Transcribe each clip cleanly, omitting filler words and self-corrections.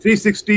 360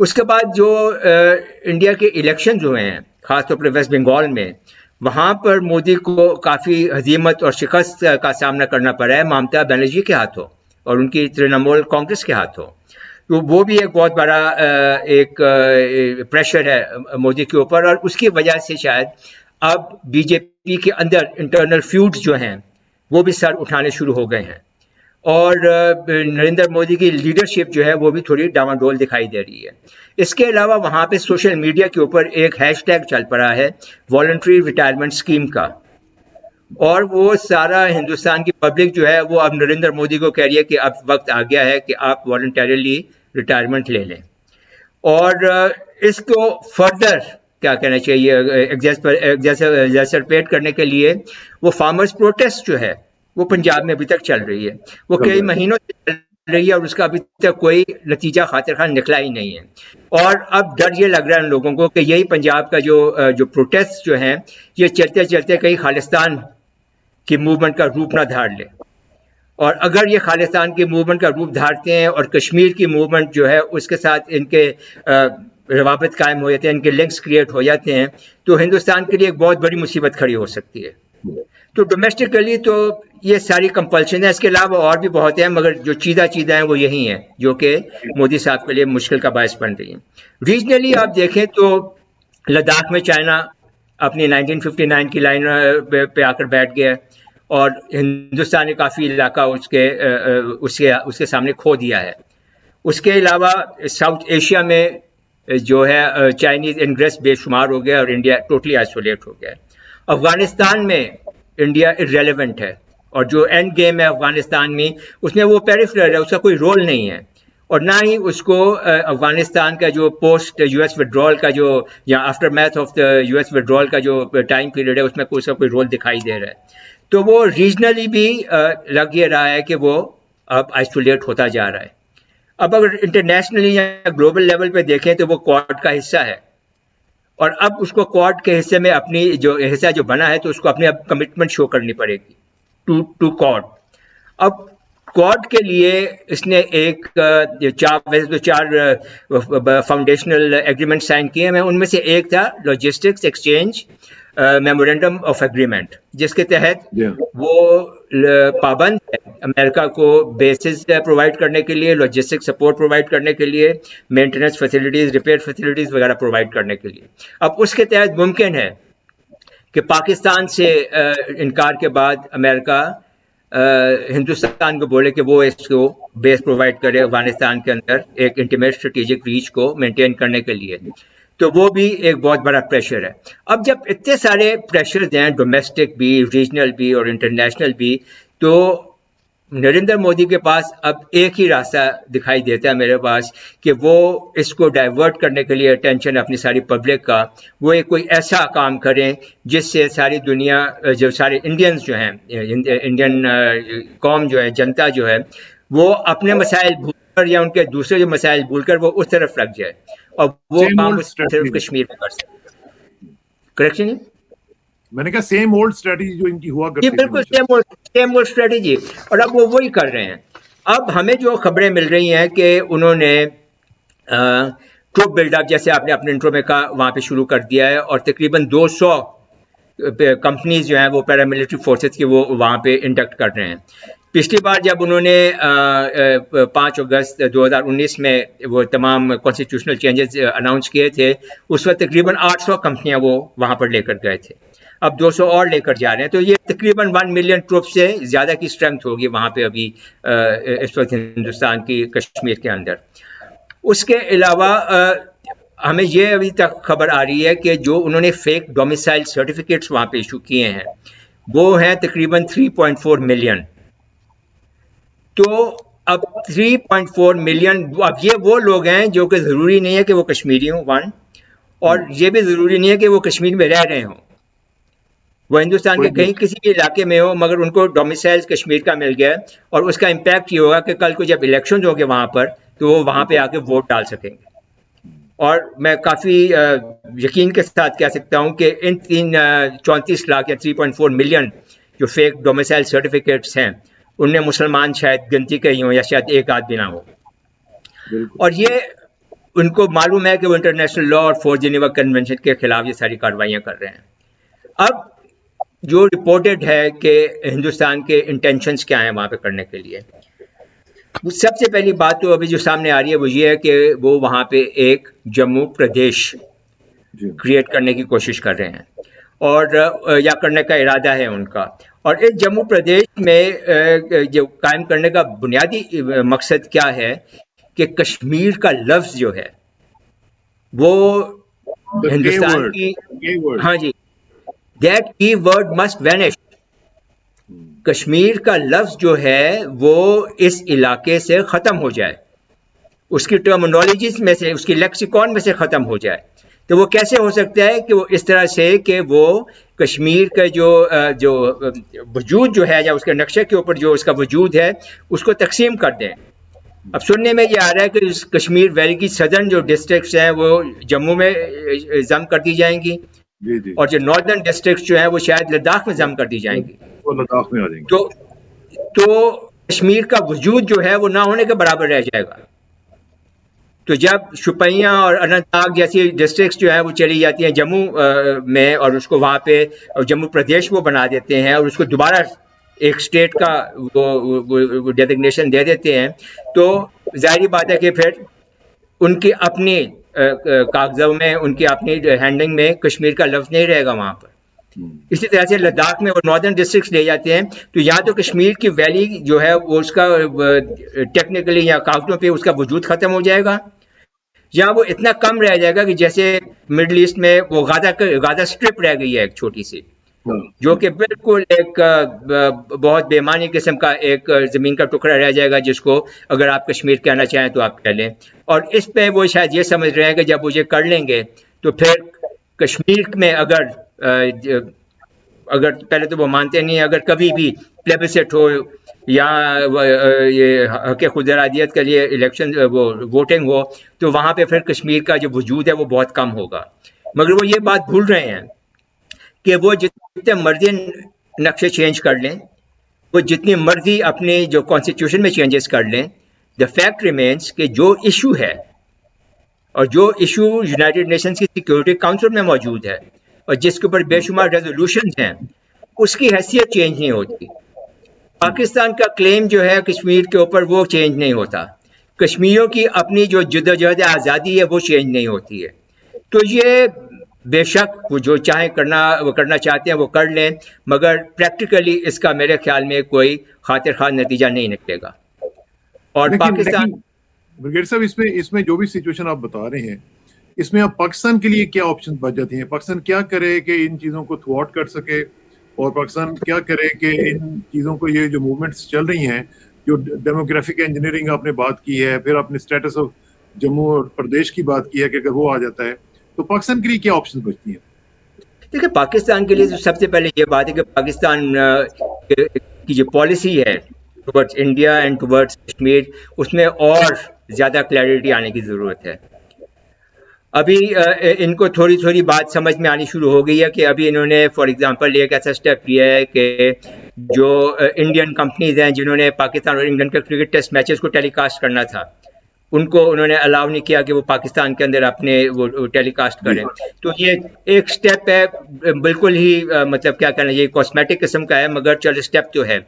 اس کے بعد جو انڈیا کے الیکشن جو ہیں خاص طور پر ویسٹ بنگال میں، وہاں پر مودی کو کافی ہزیمت اور شکست کا سامنا کرنا پڑا ہے ممتا بنرجی کے ہاتھوں اور ان کی ترنمول کانگریس کے ہاتھوں. تو وہ بھی ایک بہت بڑا ایک پریشر ہے مودی کے اوپر، اور اس کی وجہ سے شاید اب بی جے پی کے اندر انٹرنل فیوڈ جو ہیں وہ بھی سر اٹھانے شروع ہو گئے ہیں، اور نریندر مودی کی لیڈرشپ جو ہے وہ بھی تھوڑی ڈاواڈول دکھائی دے رہی ہے. اس کے علاوہ وہاں پہ سوشل میڈیا کے اوپر ایک ہیش ٹیگ چل پڑا ہے والنٹری ریٹائرمنٹ اسکیم کا، اور وہ سارا ہندوستان کی پبلک جو ہے وہ اب نریندر مودی کو کہہ رہی ہے کہ اب وقت آ گیا ہے کہ آپ والنٹریلی ریٹائرمنٹ لے لیں. اور اس کو فردر کیا کہنا چاہیے ایگزیسرپیٹ کرنے کے لیے وہ فارمرز پروٹیسٹ جو ہے وہ پنجاب میں ابھی تک چل رہی ہے، وہ کئی مہینوں سے چل رہی ہے اور اس کا ابھی تک کوئی نتیجہ خاطر خواہ نکلا ہی نہیں ہے. اور اب ڈر یہ لگ رہا ہے ان لوگوں کو کہ یہی پنجاب کا جو پروٹیسٹ جو ہیں یہ چلتے چلتے کئی خالستان کی موومنٹ کا روپ نہ دھار لے، اور اگر یہ خالستان کی موومنٹ کا روپ دھارتے ہیں اور کشمیر کی موومنٹ جو ہے اس کے ساتھ ان کے روابط قائم ہو جاتے ہیں، ان کے لنکس کریٹ ہو جاتے ہیں، تو ہندوستان کے لیے ایک بہت بڑی مصیبت کھڑی ہو سکتی ہے. تو ڈومیسٹکلی تو یہ ساری کمپلشن ہے، اس کے علاوہ اور بھی بہت ہیں، مگر جو چیزیں ہیں وہ یہی ہیں جو کہ مودی صاحب کے لیے مشکل کا باعث بن رہی ہیں. ریجنلی آپ دیکھیں تو لداخ میں چائنا اپنی 1959 کی لائن پہ آ کر بیٹھ گیا، اور ہندوستان نے کافی علاقہ اس کے سامنے کھو دیا ہے. اس کے علاوہ ساؤتھ ایشیا میں جو ہے چائنیز انگریس بے شمار ہو گیا اور انڈیا ٹوٹلی آئسولیٹ ہو گیا. افغانستان میں انڈیا ارریلیونٹ ہے، اور جو اینڈ گیم ہے افغانستان میں اس میں وہ پیریفرل ہے، اس کا کوئی رول نہیں ہے، اور نہ ہی اس کو افغانستان کا جو پوسٹ یو ایس وڈرول کا جو یا after math of the U S withdrawal کا جو ٹائم پیریڈ ہے اس میں اس کا کوئی رول دکھائی دے رہا ہے. تو وہ ریجنلی بھی لگ یہ رہا ہے کہ وہ اب آئسولیٹ ہوتا جا رہا ہے. اب اگر انٹرنیشنلی یا گلوبل لیول پہ دیکھیں تو وہ کوڈ کا حصہ ہے، اور اب اس کو کوڈ کے حصے میں اپنی جو حصہ جو بنا ہے تو اس کو اپنی اب کمٹمنٹ شو کرنی پڑے گی ٹو کوڈ. اب کوڈ کے لیے اس نے چار فاؤنڈیشنل ایگریمنٹ سائن کیے ہیں، ان میں سے ایک تھا logistics exchange memorandum of agreement, جس کے تحت وہ پابند ہے امریکہ کو بیسز پرووائڈ کرنے کے لیے، لاجسٹک سپورٹ پرووائڈ کرنے کے لیے، مینٹیننس فیسلٹیز، ریپیئر فیسلٹیز وغیرہ پرووائڈ کرنے کے لیے. اب اس کے تحت ممکن ہے کہ پاکستان سے انکار کے بعد امریکہ ہندوستان کو بولے کہ وہ اس کو بیس پرووائڈ کرے افغانستان کے اندر ایک انٹیمیٹ اسٹریٹجک ریچ کو مینٹین کرنے کے لیے. تو وہ بھی ایک بہت بڑا پریشر ہے. اب جب اتنے سارے پریشرز ہیں ڈومیسٹک بھی، ریجنل بھی اور انٹرنیشنل بھی، تو نریندر مودی کے پاس اب ایک ہی راستہ دکھائی دیتا ہے میرے پاس کہ وہ اس کو ڈائیورٹ کرنے کے لیے اٹینشن اپنی ساری پبلک کا وہ ایک کوئی ایسا کام کریں جس سے ساری دنیا، جو سارے انڈینز جو ہیں، انڈین قوم جو ہے، جنتا جو ہے، وہ اپنے مسائل بھول کر یا ان کے دوسرے جو مسائل بھول کر وہ اس طرف لگ جائے، اور وہ کام صرف کشمیر میں کر سکتے. کریکشن میں نے کہا سیم اولڈ اسٹریٹجی جو ان کی ہوا کرتی ہے، بالکل سیم اولڈ اسٹریٹجی، اور اب وہ وہی کر رہے ہیں. اب ہمیں جو خبریں مل رہی ہیں کہ انہوں نے ٹروپ بلڈ اپ، جیسے آپ نے اپنے انٹرو میں کہا، وہاں پہ شروع کر دیا ہے، اور تقریباً 200 کمپنیز جو ہیں وہ پیراملٹری فورسز کی وہ وہاں پہ انڈکٹ کر رہے ہیں. پچھلی بار جب انہوں نے 5 اگست 2019 میں وہ تمام کانسٹیٹیوشنل چینجز اناؤنس کیے تھے، اس وقت تقریباً 800 کمپنیاں وہ وہاں پر لے کر گئے تھے. اب 200 اور لے کر جا رہے ہیں، تو یہ تقریباً 1 ملین ٹروپ سے زیادہ کی اسٹرینتھ ہوگی وہاں پہ ابھی اس وقت ہندوستان کی کشمیر کے اندر. اس کے علاوہ ہمیں یہ ابھی تک خبر آ رہی ہے کہ جو انہوں نے فیک ڈومیسائل سرٹیفکیٹس وہاں پہ ایشو کیے ہیں وہ ہیں تقریباً 3.4 ملین. تو اب 3.4 ملین، اب یہ وہ لوگ ہیں جو کہ ضروری نہیں ہے کہ وہ کشمیری ہوں، ون، اور یہ بھی ضروری نہیں ہے کہ وہ کشمیر میں رہ رہے ہوں، وہ ہندوستان کے کہیں کسی بھی علاقے میں ہو، مگر ان کو ڈومیسائل کشمیر کا مل گیا، اور اس کا امپیکٹ یہ ہوگا کہ کل کو جب الیکشن ہوں گے وہاں پر تو وہ وہاں پہ آ کے ووٹ ڈال سکیں گے. اور میں کافی یقین کے ساتھ کہہ سکتا ہوں کہ ان 34 لاکھ یا 3.4 ملین جو فیک ڈومیسائل سرٹیفکیٹس ہیں ان میں مسلمان شاید گنتی کے ہی ہوں یا شاید ایک آدھ بھی نہ ہو. اور یہ ان کو معلوم ہے کہ وہ انٹرنیشنل لا اور 4 جنیوا کنونشن کے خلاف یہ ساری کاروائیاں کر رہے ہیں. اب جو رپورٹڈ ہے کہ ہندوستان کے انٹینشنز کیا ہیں وہاں پہ کرنے کے لیے، سب سے پہلی بات تو ابھی جو سامنے آ رہی ہے وہ یہ ہے کہ وہ وہاں پہ ایک جموں پردیش کریٹ کرنے کی کوشش کر رہے ہیں، اور یا کرنے کا ارادہ ہے ان کا. اور اس جموں پردیش میں جو قائم کرنے کا بنیادی مقصد کیا ہے کہ کشمیر کا لفظ جو ہے وہ ہندوستان کی، ہاں جی، دیٹ کی ورڈ مسٹ وینش. کشمیر کا لفظ جو ہے وہ اس علاقے سے ختم ہو جائے، اس کی ٹرمنالوجیز میں سے، اس کی لیکسیکون میں سے ختم ہو جائے. تو وہ کیسے ہو سکتا ہے کہ وہ اس طرح سے کہ وہ کشمیر کا جو وجود جو ہے یا اس کے نقشے کے اوپر جو اس کا وجود ہے اس کو تقسیم کر دیں. اب سننے میں یہ آ رہا ہے کہ کشمیر ویلی کی سدرن جو ڈسٹرکٹس ہیں وہ جموں میں ضم کر دی جائیں گی، اور جو ناردرن ڈسٹرکٹس جو ہیں وہ شاید لداخ میں ضم کر دی جائیں گی. لداخ میں آ جائیں گے. تو کشمیر کا وجود جو ہے وہ نہ ہونے کے برابر رہ جائے گا. تو جب شوپیاں اور اننت ناگ جیسی ڈسٹرکٹس جو ہیں وہ چلی جاتی ہیں جموں میں، اور اس کو وہاں پہ جموں پردیش وہ بنا دیتے ہیں اور اس کو دوبارہ ایک اسٹیٹ کا وہ ڈیزگنیشن دے دیتے ہیں، تو ظاہری بات ہے کہ پھر ان کی اپنی کاغذوں میں، ان کی اپنی ہینڈلنگ میں کشمیر کا لفظ نہیں رہے گا وہاں پر. اسی طرح سے لداخ میں وہ ناردرن ڈسٹرکٹس لے جاتے ہیں، تو یہاں تو کشمیر کی ویلی جو ہے وہ اس کا ٹیکنیکلی یا کاغذوں پہ اس کا وجود ختم ہو جائے گا، یہاں وہ اتنا کم رہ جائے گا کہ جیسے مڈل ایسٹ میں وہ غازہ اسٹرپ رہ گئی ہے ایک چھوٹی سی، جو کہ بالکل ایک بہت بے معنی قسم کا ایک زمین کا ٹکڑا رہ جائے گا، جس کو اگر آپ کشمیر کہنا چاہیں تو آپ کہہ لیں. اور اس پہ وہ شاید یہ سمجھ رہے ہیں کہ جب وہ یہ کر لیں گے تو پھر کشمیر میں اگر پہلے تو وہ مانتے نہیں، اگر کبھی بھی پلیبسٹ ہو یا یہ حق خود ارادیت کے لیے الیکشن وہ ووٹنگ ہو، تو وہاں پہ پھر کشمیر کا جو وجود ہے وہ بہت کم ہوگا. مگر وہ یہ بات بھول رہے ہیں کہ وہ جتنے مرضی نقشے چینج کر لیں، وہ جتنی مرضی اپنے جو کانسٹیٹیوشن میں چینجز کر لیں، دا فیکٹ ریمینس کہ جو ایشو ہے اور جو ایشو یونائٹڈ نیشنز کی سیکیورٹی کاؤنسل میں موجود ہے اور جس کے اوپر بے شمار ریزولوشنز ہیں، اس کی حیثیت چینج نہیں ہوتی. پاکستان کا کلیم جو ہے کشمیر کے اوپر وہ چینج نہیں ہوتا، کشمیریوں کی اپنی جو جدوجہد آزادی ہے وہ چینج نہیں ہوتی ہے. تو یہ بے شک وہ جو چاہیں وہ کرنا چاہتے ہیں وہ کر لیں، مگر پریکٹیکلی اس کا میرے خیال میں کوئی خاطر خواہ نتیجہ نہیں نکلے گا. اور پاکستان برگیڈ صاحب اس میں جو بھی سچویشن آپ بتا رہے ہیں، اس میں اب پاکستان کے لیے کیا آپشن بچ جاتے ہیں؟ پاکستان کیا کرے کہ ان چیزوں کو تھرو آؤٹ کر سکے، اور پاکستان کیا کرے کہ ان چیزوں کو، یہ جو موومنٹس چل رہی ہیں، جو ڈیموگرافک انجینئرنگ آپ نے بات کی ہے، پھر آپ نے اسٹیٹس آف جموں اور پردیش کی بات کی ہے کہ اگر وہ آ جاتا ہے تو پاکستان کے لیے کیا آپشن بچتی ہیں؟ دیکھیں، پاکستان کے لیے سب سے پہلے یہ بات ہے کہ پاکستان کی جو پالیسی ہے towards India and towards Kashmir, اس میں اور زیادہ کلیئرٹی آنے کی ضرورت ہے. ابھی ان کو تھوڑی تھوڑی بات سمجھ میں آنی شروع ہو گئی ہے کہ ابھی انہوں نے فار ایگزامپل ایک ایسا اسٹیپ لیا ہے کہ جو انڈین کمپنیز ہیں جنہوں نے پاکستان اور انگلینڈ کے کرکٹ ٹیسٹ میچز کو ٹیلی کاسٹ کرنا تھا، ان کو انہوں نے الاؤ نہیں کیا کہ وہ پاکستان کے اندر اپنے وہ ٹیلی کاسٹ کریں. تو یہ ایک سٹیپ ہے، بالکل ہی مطلب کیا کہنا، یہ کاسمیٹک قسم کا ہے، مگر چل سٹیپ تو ہے.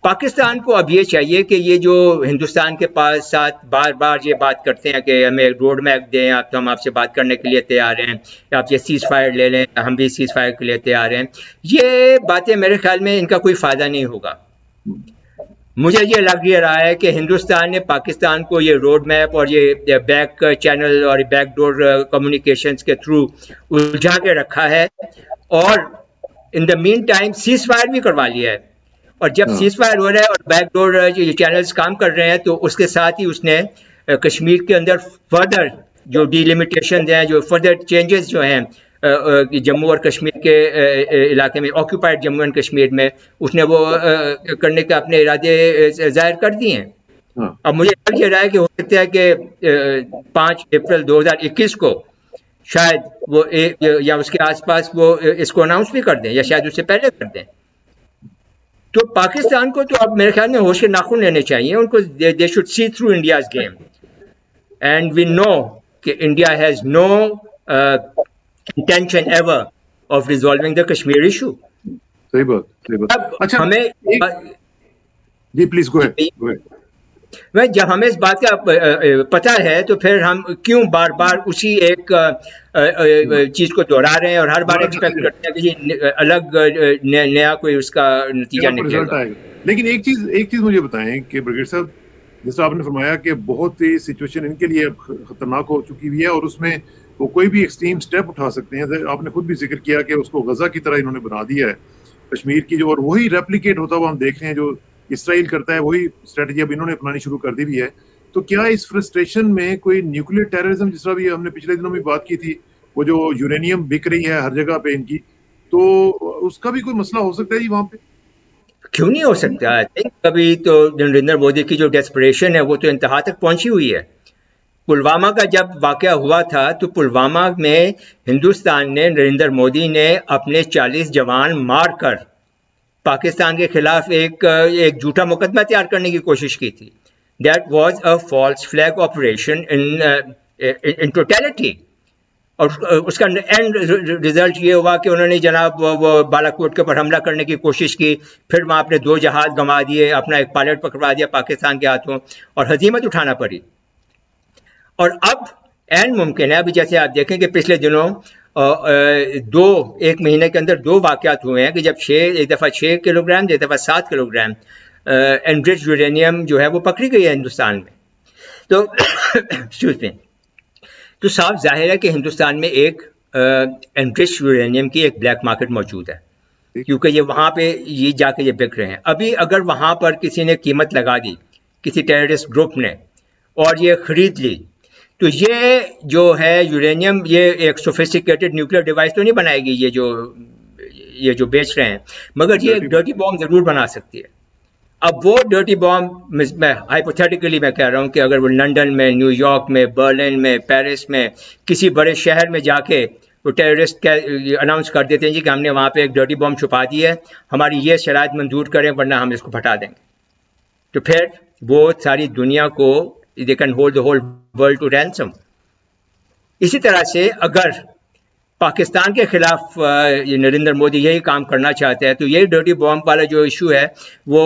پاکستان کو اب یہ چاہیے کہ یہ جو ہندوستان کے پاس ساتھ بار بار یہ بات کرتے ہیں کہ ہمیں روڈ میپ دیں، ہم آپ سے بات کرنے کے لیے تیار ہیں، آپ یہ سیز فائر لے لیں، ہم بھی سیز فائر کے لیے تیار ہیں، یہ باتیں میرے خیال میں ان کا کوئی فائدہ نہیں ہوگا. مجھے یہ لگ رہا ہے کہ ہندوستان نے پاکستان کو یہ روڈ میپ اور یہ بیک چینل اور بیک ڈور کمیونیکیشنز کے تھرو الجھا کے رکھا ہے، اور ان دا مین ٹائم سیز فائر بھی کروا لیا ہے. اور جب سیز فائر ہو رہا ہے اور بیک ڈور یہ چینلز کام کر رہے ہیں، تو اس کے ساتھ ہی اس نے کشمیر کے اندر فردر جو ڈیلیمیٹیشنز ہیں، جو فردر چینجز جو ہیں جموں اور کشمیر کے علاقے میں، آکوپائڈ جموں اینڈ کشمیر میں، اس نے وہ کرنے کے اپنے ارادے ظاہر کر دیے ہیں. اب مجھے لگ یہ رہا ہے کہ ہو سکتا ہے کہ 5 اپریل 2021 کو شاید وہ یا اس کے آس پاس وہ اس کو اناؤنس بھی کر دیں، یا شاید اس سے پہلے کر دیں. تو پاکستان کو تو اب میرے خیال میں ہوش کے ناخن لینے چاہیے، ان کو they should see through India's game. And we know کہ India has no intention ever of resolving the Kashmir issue. صحیح بات. اب اچھا ہمیں جی پلیز گو اہیڈ. جب ہمیں اس بات کا پتہ ہے تو پھر ہم کیوں بار بار اسی ایک چیز کو دہرا رہے ہیں اور ہر بار ایکسپیکٹ کرتے ہیں کہ یہ الگ نیا کوئی اس کا نتیجہ نکلے گا. لیکن ایک چیز مجھے بتائیں کہ برگیڈ صاحب, جیسا آپ نے فرمایا کہ بہت ہی سچویشن ان کے لیے خطرناک ہو چکی ہوئی ہے اور اس میں وہ کوئی بھی ایکسٹریم اسٹیپ اٹھا سکتے ہیں. آپ نے خود بھی ذکر کیا کہ اس کو غزہ کی طرح انہوں نے بنا دیا ہے کشمیر کی, جو اور وہی ریپلیکیٹ ہوتا ہوا ہم دیکھ رہے ہیں جو اسرائیل کرتا ہے, وہی اسٹریٹجی اب انہوں نے اپنانی شروع کر دی بھی ہے. تو کیا اس فرسٹریشن میں کوئی نیوکلیر ٹیررزم, جس طرح بھی ہم نے پچھلے دنوں میں بات کی تھی, وہ جو یورینیم بک رہی ہے ہر جگہ پہ ان کی, تو اس کا بھی کوئی مسئلہ ہو سکتا ہے جی وہاں پہ؟ کیوں نہیں ہو سکتا؟ کبھی تو نریندر مودی کی جو ڈیسپریشن ہے وہ تو انتہا تک پہنچی ہوئی ہے. پلوامہ کا جب واقعہ ہوا تھا تو پلوامہ میں ہندوستان نے, نریندر مودی نے اپنے 40 جوان مار کر پاکستان کے خلاف ایک جھوٹا مقدمہ تیار کرنے کی کوشش کی تھی. That was a false flag operation in totality. اور اس کا اینڈ ریزلٹ یہ ہوا کہ انہوں نے جناب وہ بالا کوٹ کے اوپر حملہ کرنے کی کوشش کی, پھر وہاں اپنے 2 جہاز گنوا دیے, اپنا ایک پائلٹ پکڑوا دیا پاکستان کے ہاتھوں, اور ہزیمت اٹھانا پڑی. اور اب این ممکن ہے, ابھی جیسے آپ دیکھیں کہ پچھلے دنوں ایک مہینے کے اندر 2 واقعات ہوئے ہیں کہ جب ایک دفعہ 6 کلو گرام, ایک دفعہ 7 کلو گرام انریچڈ یورینیم جو ہے وہ پکڑی گئی ہے ہندوستان میں. تو ایکسکیوز می, تو صاف ظاہر ہے کہ ہندوستان میں ایک انریچڈ یورینیم کی ایک بلیک مارکیٹ موجود ہے, کیونکہ یہ وہاں پہ یہ جا کے یہ بک رہے ہیں. ابھی اگر وہاں پر کسی نے قیمت لگا دی, کسی ٹیررسٹ گروپ نے, اور یہ خرید لی, تو یہ جو ہے یورینیم, یہ ایک سوفسٹیکیٹڈ نیوکلیر ڈیوائس تو نہیں بنائے گی یہ جو بیچ رہے ہیں, مگر یہ ایک ڈرٹی بام ضرور بنا سکتی ہے. اب وہ ڈرٹی بام, میں ہائپوتھیٹیکلی میں کہہ رہا ہوں کہ اگر وہ لنڈن میں, نیو یارک میں, برلن میں, پیرس میں, کسی بڑے شہر میں جا کے وہ ٹیررسٹ اناؤنس کر دیتے ہیں جی کہ ہم نے وہاں پہ ایک ڈرٹی بام چھپا دی ہے, ہماری یہ شرائط منظور کریں ورنہ ہم اس کو پھٹا دیں گے, تو پھر وہ ساری دنیا کو they can hold the whole world to ransom. اسی طرح سے اگر پاکستان کے خلاف نریندر مودی یہی کام کرنا چاہتے ہیں تو یہی ڈرٹی بام والا جو ایشو ہے وہ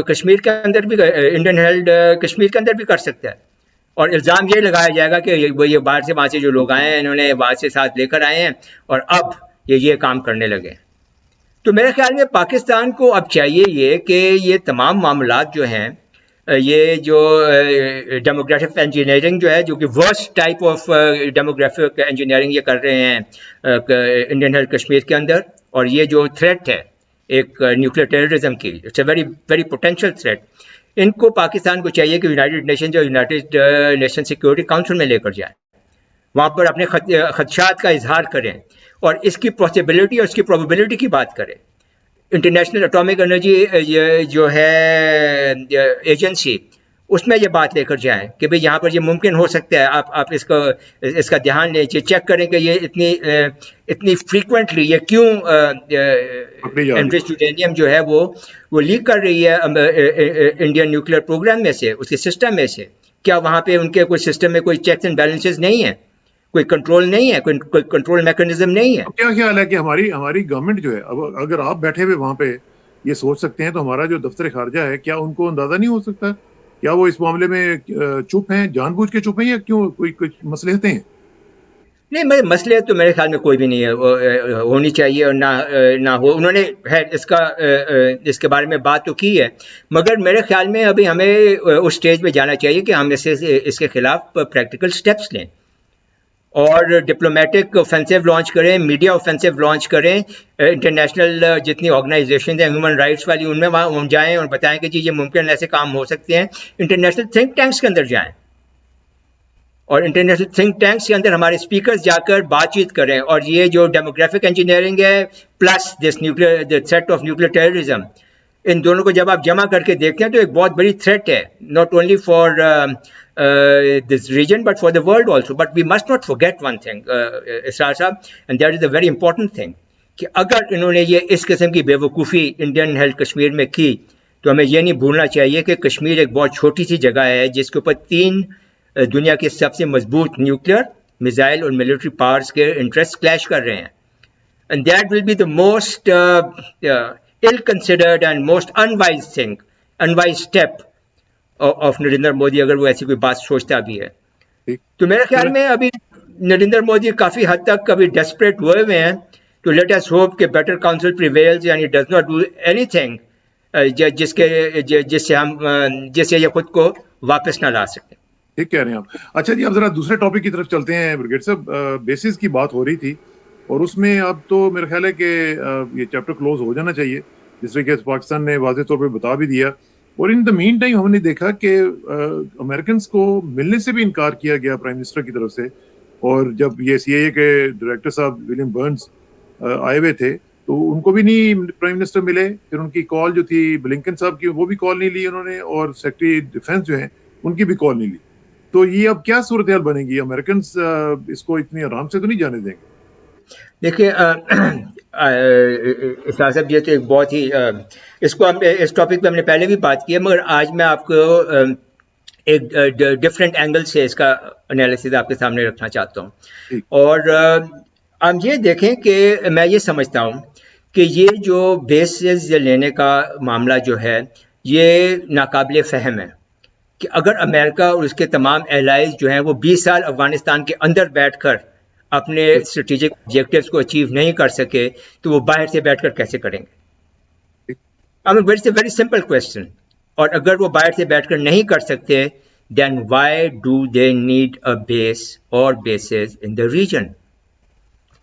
کشمیر کے اندر بھی, انڈین ہیلڈ کشمیر کے اندر بھی کر سکتا ہے. اور الزام یہ لگایا جائے گا کہ یہ باہر سے وہاں سے جو لوگ آئے ہیں انہوں نے وہاں سے ساتھ لے کر آئے ہیں اور اب یہ کام کرنے لگے. تو میرے خیال میں پاکستان کو اب چاہیے یہ کہ یہ تمام معاملات جو ہیں, یہ جو ڈیموگرافک انجینئرنگ جو ہے, جو کہ worst type of demographic engineering یہ کر رہے ہیں انڈین ہیلڈ کشمیر کے اندر, اور یہ جو تھریٹ ہے ایک نیوکلیر ٹیررزم کی, it's a very very potential threat, ان کو پاکستان کو چاہیے کہ یونائٹڈ نیشن جو یونائٹڈ نیشن سیکورٹی کاؤنسل میں لے کر جائیں, وہاں پر اپنے خدشات کا اظہار کریں اور اس کی پاسبلٹی اور اس کی پروبیبلٹی کی بات کریں. انٹرنیشنل اٹامک انرجی جو ہے ایجنسی, اس میں یہ بات لے کر جائیں کہ بھئی یہاں پر یہ ممکن ہو سکتا ہے, آپ اس کا دھیان لیں, چیک کریں کہ یہ اتنی فریکوینٹلی یہ کیوں انریچڈ یورینیم جو ہے وہ لیک کر رہی ہے انڈین نیوکلیر پروگرام میں سے, اس کے سسٹم میں سے. کیا وہاں پہ ان کے کوئی سسٹم میں کوئی چیکس اینڈ بیلنسز نہیں ہیں, کوئی کنٹرول نہیں ہے, کوئی کنٹرول میکانزم نہیں ہے؟ کیا خیال ہے کہ ہماری گورنمنٹ جو ہے, اگر آپ بیٹھے ہوئے وہاں پہ یہ سوچ سکتے ہیں تو ہمارا جو دفتر خارجہ ہے, کیا ان کو اندازہ نہیں ہو سکتا؟ کیا وہ اس معاملے میں چپ ہیں, جان بوجھ کے چپ ہیں, یا کیوں کوئی کچھ مصلحتیں ہیں؟ نہیں, مسئلے تو میرے خیال میں کوئی بھی نہیں ہے, ہونی چاہیے اور نہ ہو. انہوں نے اس کے بارے میں بات تو کی ہے, مگر میرے خیال میں ابھی ہمیں اس سٹیج پہ جانا چاہیے کہ ہم اس کے خلاف پریکٹیکل سٹیپس لیں اور ڈپلومیٹک اوفینسو لانچ کریں, میڈیا اوفینسو لانچ کریں, انٹرنیشنل جتنی آرگنائزیشنز ہیں ہیومن رائٹس والی ان میں وہاں جائیں اور بتائیں کہ جی یہ ممکن ایسے کام ہو سکتے ہیں. انٹرنیشنل تھنک ٹینکس کے اندر جائیں اور انٹرنیشنل تھنک ٹینکس کے اندر ہمارے اسپیکرز جا کر بات چیت کریں, اور یہ جو ڈیموگرافک انجینئرنگ ہے plus this threat of nuclear terrorism, ان دونوں کو جب آپ جمع کر کے دیکھتے ہیں تو ایک بہت بڑی تھریٹ ہے, not only for this region but for the world also. But we must not forget one thing, Israr Sahab, and that is a very important thing, کہ اگر انہوں نے یہ اس قسم کی بے وقوفی انڈین ہیلڈ کشمیر میں کی تو ہمیں یہ نہیں بھولنا چاہیے کہ کشمیر ایک بہت چھوٹی سی جگہ ہے جس کے اوپر 3 دنیا کے سب سے مضبوط نیوکلیر میزائل اور ملٹری پاورز کے انٹرسٹ کلیش کر رہے ہیں. And that will be the most ill-considered and most unwise step of Narendra Modi, اگر وہ ایسی کوئی بات سوچتا بھی ہے. تو میرے خیال میں ابھی نریندر مودی کافی حد تک کبھی ڈیسپریٹ ہوئے ہیں. تو لیٹ us hope کہ better council prevails and it does not do anything جس سے یہ خود کو واپس نہ لا سکتے. ٹھیک کہہ رہے ہیں آپ. اچھا جی, اب ذرا دوسرے ٹاپک کی طرف چلتے ہیں بریگیڈ صاحب. بیسز کی بات ہو رہی تھی اور اس میں اب تو میرا خیال ہے کہ یہ چیپٹر کلوز ہو جانا چاہیے, جس طریقے سے پاکستان نے واضح طور پہ بتا بھی دیا. اور ان دا مین ٹائم ہم نے دیکھا کہ امریکنس کو ملنے سے بھی انکار کیا گیا پرائم منسٹر کی طرف سے. اور جب یہ سی آئی اے کے ڈائریکٹر صاحب ولیم برنز آئے ہوئے تھے تو ان کو بھی نہیں پرائم منسٹر ملے. پھر ان کی کال جو تھی بلنکن صاحب کی, وہ بھی کال نہیں لی انہوں نے, اور سیکرٹری ڈیفینس جو ہیں ان کی بھی کال نہیں لی. تو یہ اب کیا صورتحال بنے گی؟ امریکنس اس کو اتنی آرام سے تو نہیں جانے دیں گے. دیکھیے اسحاق صاحب, یہ تو ایک بہت ہی اس ٹاپک پہ ہم نے پہلے بھی بات کی ہے, مگر آج میں آپ کو ایک ڈفرینٹ اینگل سے اس کا انالیسز آپ کے سامنے رکھنا چاہتا ہوں. اور ہم یہ دیکھیں کہ میں یہ سمجھتا ہوں کہ یہ جو بیسز لینے کا معاملہ جو ہے یہ ناقابل فہم ہے کہ اگر امریکہ اور اس کے تمام ایلائز جو ہیں وہ 20 سال افغانستان کے اندر بیٹھ کر اپنے اسٹریٹجک آبجیکٹیوز کو اچیو نہیں کر سکے تو وہ باہر سے بیٹھ کر کیسے کریں گے؟ It's a very simple question. اور اگر وہ باہر سے بیٹھ کر نہیں کر سکتے then why do they need a base or bases in the region?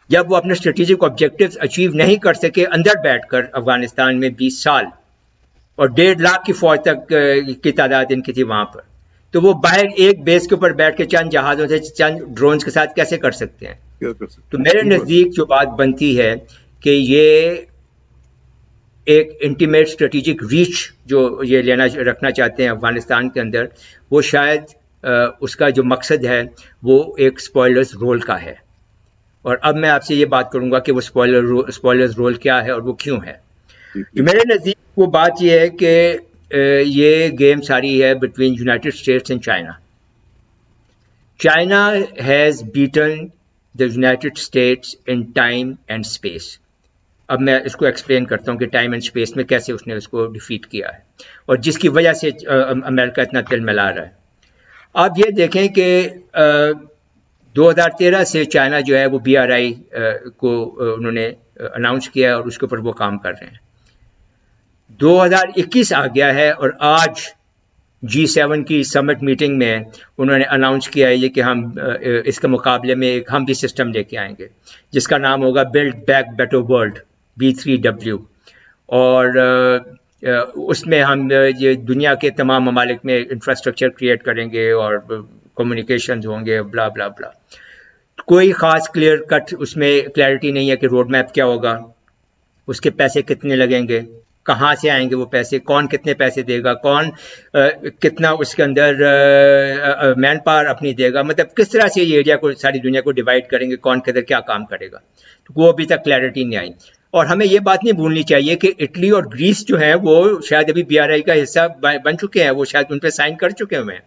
جب وہ اپنے اسٹریٹجک آبجیکٹیوز اچیو نہیں کر سکے اندر بیٹھ کر افغانستان میں 20 سال اور 1.5 لاکھ کی فوج تک کی تعداد ان کی تھی وہاں پر, تو وہ باہر ایک بیس کے اوپر بیٹھ کے چند جہازوں سے چند ڈرونز کے ساتھ کیسے کر سکتے ہیں؟ تو میرے نزدیک جو بات بنتی ہے کہ یہ ایک انٹیمیٹ اسٹریٹجک ریچ جو یہ رکھنا چاہتے ہیں افغانستان کے اندر, وہ شاید اس کا جو مقصد ہے وہ ایک اسپوائلرز رول کا ہے. اور اب میں آپ سے یہ بات کروں گا کہ وہ اسپوائلرز رول کیا ہے اور وہ کیوں ہے. میرے نزدیک وہ بات یہ ہے کہ یہ گیم ساری ہے between United States and China. China has beaten the United States in time and space. اب میں اس کو ایکسپلین کرتا ہوں کہ ٹائم اینڈ اسپیس میں کیسے اس نے اس کو ڈیفیٹ کیا ہے اور جس کی وجہ سے امریکہ اتنا تل ملا رہا ہے. آپ یہ دیکھیں کہ 2013 سے چائنا جو ہے وہ BRI کو انہوں نے اناؤنس کیا اور اس کے اوپر وہ کام کر رہے ہیں. 2021 آ گیا ہے اور آج G7 کی سمٹ میٹنگ میں انہوں نے اناؤنس کیا ہے یہ کہ ہم اس کے مقابلے میں ہم بھی سسٹم لے کے آئیں گے جس کا نام ہوگا blood back better world B3W. اور اس میں ہم یہ دنیا کے تمام ممالک میں انفراسٹرکچر کریٹ کریں گے اور کمیونیکیشنز ہوں گے بلا بلا بلا. کوئی خاص کلیئر کٹ اس میں کلیئرٹی نہیں ہے کہ روڈ میپ کیا ہوگا, اس کے پیسے کتنے لگیں گے, کہاں سے آئیں گے وہ پیسے, کون کتنے پیسے دے گا, کون کتنا اس کے اندر مین پاور اپنی دے گا, مطلب کس طرح سے یہ ایریا کو ساری دنیا کو ڈیوائڈ کریں گے, کون کدھر کیا کام کرے گا, تو وہ ابھی تک کلیئرٹی نہیں آئی. اور ہمیں یہ بات نہیں بھولنی چاہیے کہ اٹلی اور گریس جو ہیں وہ شاید ابھی BRI کا حصہ بن چکے ہیں, وہ شاید ان پہ سائن کر چکے ہوئے ہیں.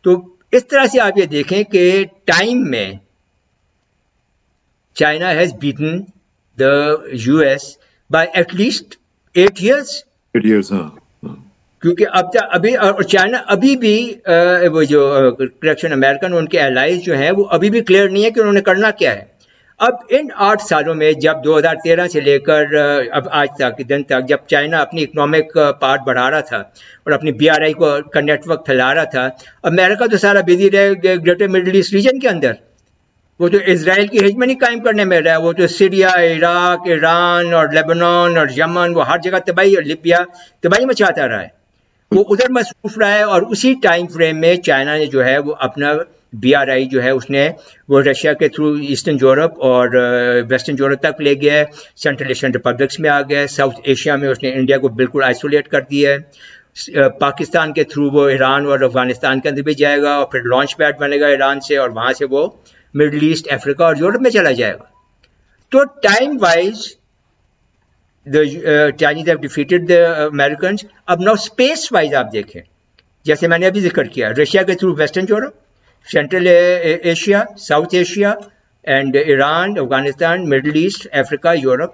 تو اس طرح سے آپ یہ دیکھیں کہ ٹائم میں China has beaten the US by at least 8 years. کیونکہ ابھی اور چائنا ابھی بھی وہ جو کریکشن امریکن ان کے الائز جو ہیں وہ ابھی بھی کلیئر نہیں ہے کہ انہوں نے کرنا کیا ہے. اب ان 8 سالوں میں جب 2013 سے لے کر اب آج تک دن تک جب چائنا اپنی اکنامک پارٹ بڑھا رہا تھا اور اپنی BRI کا نیٹ ورک پھیلا رہا تھا, امریکہ تو سارا بزی رہے گریٹر مڈل ایسٹ ریجن کے اندر. وہ تو اسرائیل کی ہیجمنی قائم کرنے میں رہا ہے, وہ تو سیریا, عراق, ایران اور لیبنان اور یمن, وہ ہر جگہ تباہی اور لیبیا تباہی مچاتا رہا ہے, وہ ادھر مصروف رہا ہے. اور اسی ٹائم فریم میں چائنا نے جو ہے وہ اپنا BRI جو ہے اس نے وہ رشیا کے تھرو ایسٹرن یورپ اور ویسٹرن یورپ تک لے گیا ہے, سینٹرل ایشین ریپبلکس میں آ گیا ہے, ساؤتھ ایشیا میں اس نے انڈیا کو بالکل آئسولیٹ کر دیا ہے. پاکستان کے تھرو وہ ایران اور افغانستان کے اندر بھی جائے گا اور پھر لانچ پیڈ بنے گا ایران سے, اور وہاں سے وہ مڈل ایسٹ, افریقہ اور یورپ میں چلا جائے گا. تو time wise Chinese have defeated the Americans. اب نو اسپیس وائز آپ دیکھیں, جیسے میں نے ابھی ذکر کیا, رشیا کے through western Europe, Central Asia, South Asia and Iran, Afghanistan, Middle East, Africa, Europe.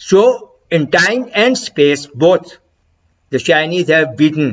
So in time and space both the Chinese have beaten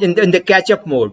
in the catch up mode.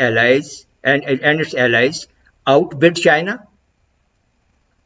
allies and its allies outbid China?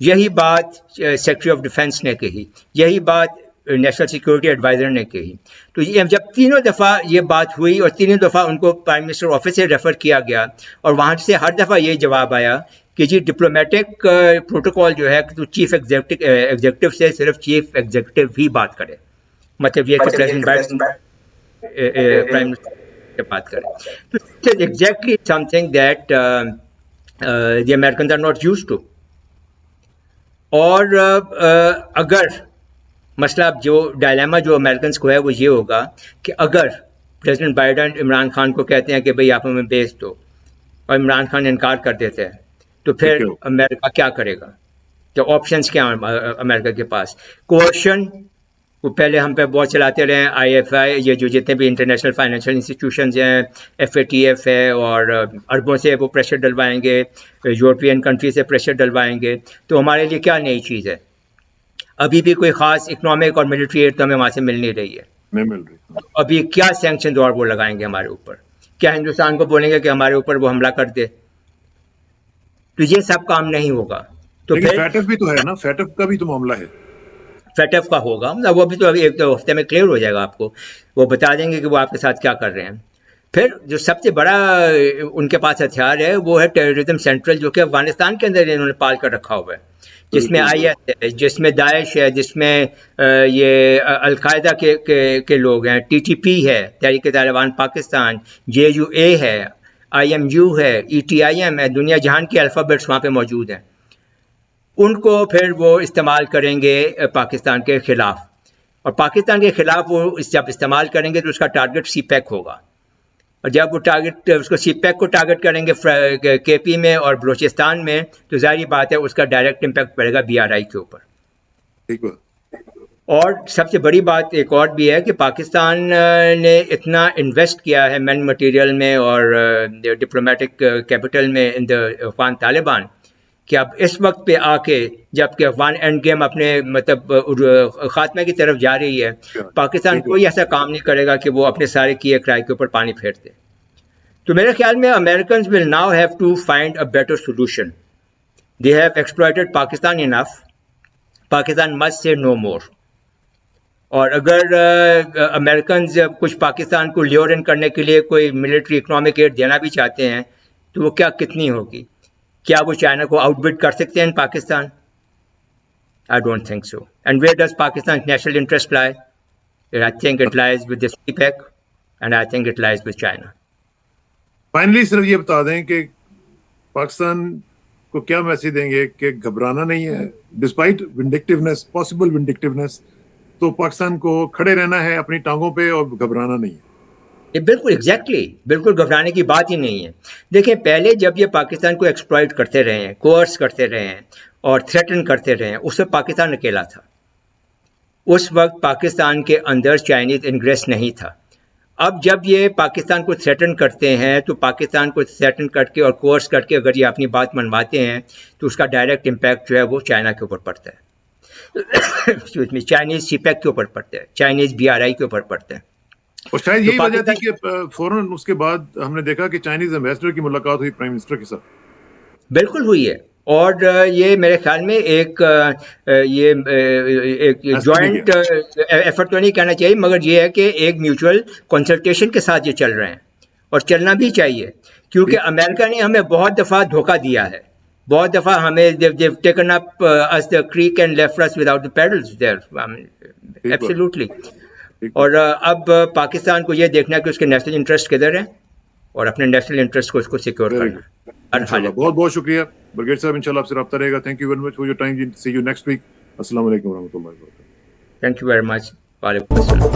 یہی بات secretary of defence نے کہی, یہی بات national security advisor نے کہی. تو یہ جب تینوں دفعہ یہ بات ہوئی اور تینوں دفعہ ان کو پرائم منسٹر آفس سے ریفر کیا گیا اور وہاں سے ہر دفعہ یہ جواب آیا کہ جی ڈپلومیٹک پروٹوکول جو ہے تو چیف ایگزیکٹو سے صرف چیف ایگزیکٹو ہی بات کرے, مطلب یہ کہ پریزیڈنٹ بائیڈن پرائم منسٹر سے بات کرے. تو exactly something that the Americans are not used to. اور اگر مسئلہ جو ڈائلیما جو امریکنس کو ہے وہ یہ ہوگا کہ اگر پریزیڈنٹ بائیڈن عمران خان کو کہتے ہیں کہ بھئی آپ ہمیں بھیج دو اور عمران خان انکار کر دیتے ہیں تو پھر امریکہ کیا کرے گا؟ تو آپشنس کیا ہیں امریکہ کے پاس؟ کوشن, وہ پہلے ہم پہ بہت چلاتے رہے ہیں, آئی ایف آئی, یہ جو جتنے بھی انٹرنیشنل فائنینشیل انسٹیٹیوشنز ہیں, ایف اے ٹی ایف ہے, اور اربوں سے وہ پریشر ڈلوائیں گے, یورپین کنٹری سے پریشر ڈلوائیں گے. تو ہمارے لیے کیا نئی چیز ہے؟ ابھی بھی کوئی خاص اکنامک اور ملٹری ایڈ تو ہمیں وہاں سے مل نہیں رہی ہے, نہیں مل رہی. ابھی کیا سینکشن اور وہ لگائیں گے ہمارے اوپر؟ کیا ہندوستان کو بولیں گے کہ ہمارے اوپر وہ حملہ کر دے؟ تو یہ سب کام نہیں ہوگا. تو پھر فیٹف بھی تو ہے نا, فیٹف کا بھی تو معاملہ ہے. فیٹف کا ہوگا, وہ بھی تو ابھی ایک دو ہفتے میں کلیئر ہو جائے گا, آپ کو وہ بتا دیں گے کہ وہ آپ کے ساتھ کیا کر رہے ہیں. پھر جو سب سے بڑا ان کے پاس ہتھیار ہے وہ ہے ٹیررزم سینٹرل, جو کہ افغانستان کے اندر انہوں نے پال کر رکھا ہوا ہے, جس میں آئی ایس ہے, جس میں داعش ہے, جس میں یہ القاعدہ کے لوگ ہیں, ٹی ٹی پی ہے, تحریک طالبان پاکستان, جے یو اے ہے, آئی ایم یو ہے, ای ٹی آئی ایم ہے, دنیا جہان کے الفابیٹس وہاں پہ موجود ہیں. ان کو پھر وہ استعمال کریں گے پاکستان کے خلاف, اور پاکستان کے خلاف وہ جب استعمال کریں گے تو اس کا ٹارگٹ سی پیک ہوگا, اور جب وہ ٹارگٹ اس کو سی پیک کو ٹارگٹ کریں گے کے پی میں اور بلوچستان میں, تو ظاہری بات ہے اس کا ڈائریکٹ امپیکٹ پڑے گا بی آر آئی کے اوپر. اور سب سے بڑی بات ایک اور بھی ہے کہ پاکستان نے اتنا انویسٹ کیا ہے مین مٹیریل میں اور ڈپلومیٹک کیپٹل میں ان دا افغان طالبان, کہ اب اس وقت پہ آ کے جب کہ افغان اینڈ گیم اپنے مطلب خاتمے کی طرف جا رہی ہے, پاکستان کوئی ایسا کام نہیں کرے گا کہ وہ اپنے سارے کیے کرائے کے اوپر پانی پھیر دے. تو میرے خیال میں Americans will now have to find a better solution. They have exploited Pakistan enough. Pakistan must say no more. اور اگر Americans کچھ پاکستان کو لیور ان کرنے کے لیے کوئی ملٹری اکنامک ایڈ دینا بھی چاہتے ہیں تو وہ کیا کتنی ہوگی؟ کیا وہ چائنا کو آؤٹ بٹ کر سکتے ہیں Pakistan? I don't think so. And where does Pakistan's national interest lie? I think it lies with the CPEC, and I think it lies with China. Finally صرف یہ بتا دیں کہ پاکستان کو کیا میسج دیں گے کہ گھبرانا نہیں ہے, ڈسپائٹ ونڈکٹیونیس, پاسبل ونڈکٹیونیس, تو پاکستان کو کھڑے رہنا ہے اپنی ٹانگوں پہ اور گھبرانا نہیں ہے. بالکل ایگزیکٹلی, بالکل گھبرانے کی بات ہی نہیں ہے. دیکھیں پہلے جب یہ پاکستان کو ایکسپلائٹ کرتے رہے ہیں, کوئرس کرتے رہے ہیں اور تھریٹن کرتے رہے ہیں, اس وقت پاکستان اکیلا تھا. اس وقت پاکستان کے اندر چائنیز انگریس نہیں تھا. اب جب یہ پاکستان کو تھریٹن کرتے ہیں تو پاکستان کو تھریٹن کر کے اور کوئرس کر کے اگر یہ اپنی بات منواتے ہیں تو اس کا ڈائریکٹ امپیکٹ جو ہے وہ چائنا کے اوپر پڑتا ہے, چائنیز سی پیک کے اوپر پڑتا ہے, چائنیز بی آر آئی کے اوپر پڑتا ہے. اور شاید یہی وجہ تھی کہ فوراً اس کے بعد ہم نے دیکھا کہ چائنیز ایمبیسڈر کی ملاقات ہوئی پرائم منسٹر کے ساتھ. بالکل ہوئی ہے, اور یہ میرے خیال میں ایک جوائنٹ ایفرٹ تو نہیں کہنا چاہیے, مگر یہ ہے کہ ایک میوچل کنسلٹیشن کے ساتھ یہ چل رہے ہیں, اور چلنا بھی چاہیے, کیونکہ امریکہ نے ہمیں بہت دفعہ دھوکہ دیا ہے, بہت دفعہ ہمیں taken up as the creek and left us without the pedals there. Absolutely. اور اب پاکستان کو یہ دیکھنا ہے کہ اس کے نیشنل انٹرسٹ کدھر ہیں اور اپنے نیشنل انٹرسٹ کو اس کو سیکیور کرنا. بہت بہت شکریہ برگیڈ صاحب, انشاءاللہ آپ سے رابطہ رہے گا. Thank you very much for your time. See you next week. السلام علیکم ورحمۃ اللہ وبرکاتہ. Thank you very much. وعلیکم السلام.